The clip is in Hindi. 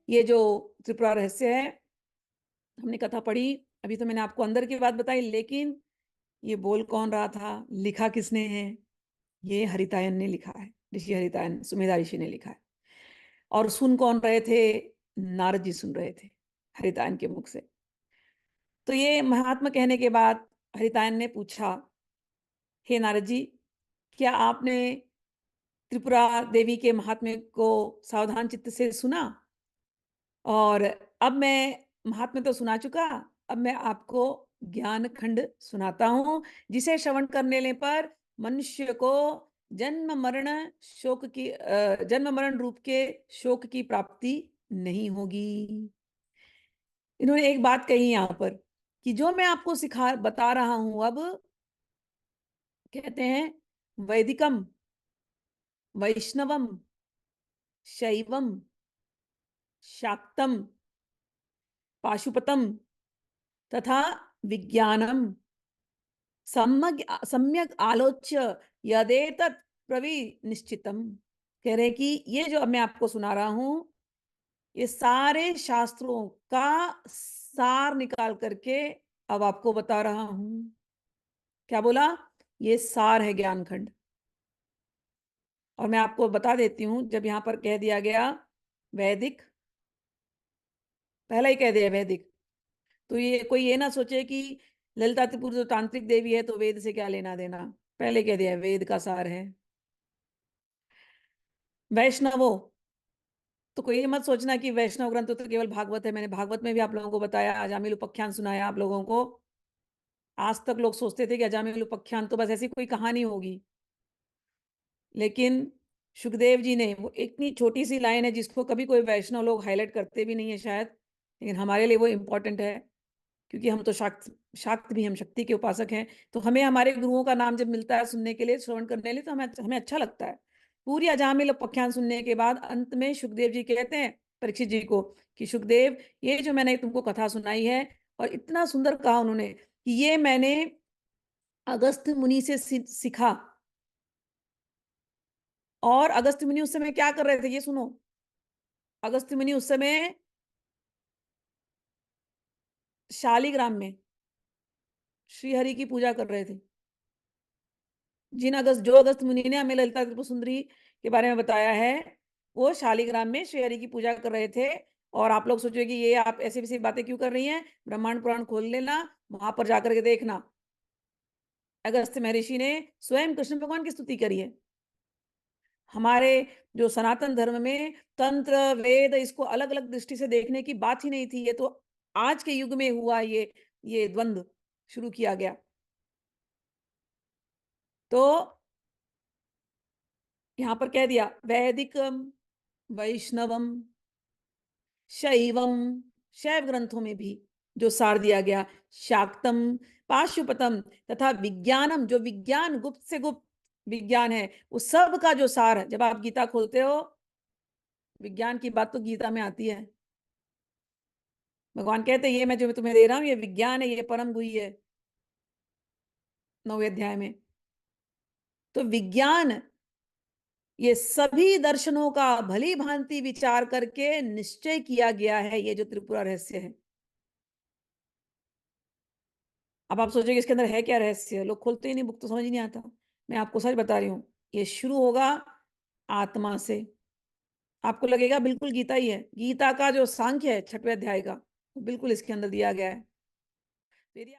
ये जो त्रिपुरा रहस्य है, हमने कथा पढ़ी, अभी तो मैंने आपको अंदर की बात बताई, लेकिन ये बोल कौन रहा था, लिखा किसने है? ये हरितायन ने लिखा है, ऋषि हरितायन, सुमेधा ऋषि ने लिखा है। और सुन कौन रहे थे? नारद जी सुन रहे थे, हरितायन के मुख से। तो ये महात्मा कहने के बाद हरितायन ने पूछा, हे नारद जी, क्या आपने त्रिपुरा देवी के महात्म्य को सावधान चित्त से सुना? और अब मैं महात्म्य तो सुना चुका, अब मैं आपको ज्ञान खंड सुनाता हूँ, जिसे श्रवण करने पर मनुष्य को जन्म मरण रूप के शोक की प्राप्ति नहीं होगी। इन्होंने एक बात कही यहाँ पर कि जो मैं आपको सिखा बता रहा हूँ अब, कहते हैं वैदिकम, वैष्णवम, शैवम, शाक्तम, पाशुपतम तथा विज्ञानम सम्यक आलोच्य यदेतत् प्रविनिश्चितम। कह रहे कि ये जो अब मैं आपको सुना रहा हूं, ये सारे शास्त्रों का सार निकाल करके अब आपको बता रहा हूं। क्या बोला? ये सार है ज्ञान खंड। और मैं आपको बता देती हूं, जब यहां पर कह दिया गया वैदिक, पहला ही कह दिया वैदिक, तो ये कोई ये ना सोचे कि ललिता त्रिपुर जो तांत्रिक देवी है तो वेद से क्या लेना देना। पहले कह दिया वेद का सार है। वैष्णवो, तो कोई ये मत सोचना कि वैष्णव ग्रंथ तो केवल भागवत है। मैंने भागवत में भी आप लोगों को बताया, अजामिल उपाख्यान सुनाया आप लोगों को। आज तक लोग सोचते थे कि अजामिल उपाख्यान तो बस ऐसी कोई कहानी होगी, लेकिन सुखदेव जी ने, वो इतनी छोटी सी लाइन है जिसको कभी कोई वैष्णव लोग हाईलाइट करते भी नहीं है शायद, लेकिन हमारे लिए वो इम्पोर्टेंट है, क्योंकि हम तो शाक्त भी, हम शक्ति के उपासक हैं। तो हमें हमारे गुरुओं का नाम जब मिलता है सुनने के लिए, श्रवण करने के लिए, तो हमें हमें अच्छा लगता है। पूरी अजामिल उपाख्यान सुनने के बाद अंत में सुखदेव जी कहते हैं परीक्षित जी को कि सुखदेव, ये जो मैंने तुमको कथा सुनाई है, और इतना सुंदर कहा उन्होंने कि ये मैंने अगस्त्य मुनि से सीखा। और अगस्त्य मुनि उस समय क्या कर रहे थे ये सुनो। अगस्त्य मुनि उस समय शालिग्राम में श्रीहरि की पूजा कर रहे थे। जो अगस्त्य मुनि ने हमें ललिता त्रिपुर सुंदरी के बारे में बताया है, वो शालिग्राम में श्रीहरि की पूजा कर रहे थे। और आप लोग सोचोगे कि ये आप ऐसी वैसी बातें क्यों कर रही हैं, ब्रह्मांड पुराण खोल लेना, वहां पर जाकर के देखना। अगस्त्य महर्षि ने स्वयं कृष्ण भगवान की स्तुति करी है। हमारे जो सनातन धर्म में तंत्र वेद, इसको अलग अलग दृष्टि से देखने की बात ही नहीं थी। ये तो आज के युग में हुआ, ये द्वंद्व शुरू किया गया। तो यहां पर कह दिया वैदिकम, वैष्णवम, शैवम, शैव ग्रंथों में भी जो सार दिया गया, शाक्तम, पाशुपतम तथा विज्ञानम, जो विज्ञान गुप्त से गुप्त विज्ञान है, उस सब का जो सार है। जब आप गीता खोलते हो, विज्ञान की बात तो गीता में आती है। भगवान कहते हैं ये मैं जो तुम्हें दे रहा हूं, ये विज्ञान है, ये परम गुह्य है, 9वें अध्याय में। तो विज्ञान, ये सभी दर्शनों का भली भांति विचार करके निश्चय किया गया है, ये जो त्रिपुरा रहस्य है। अब आप सोचोगे इसके अंदर है क्या रहस्य, लोग खोलते ही नहीं, बुक तो समझ ही नहीं आता। मैं आपको सच बता रही हूँ, ये शुरू होगा आत्मा से। आपको लगेगा बिल्कुल गीता ही है। गीता का जो सांख्य है 6वें अध्याय का, वो बिल्कुल इसके अंदर दिया गया है। तो यदि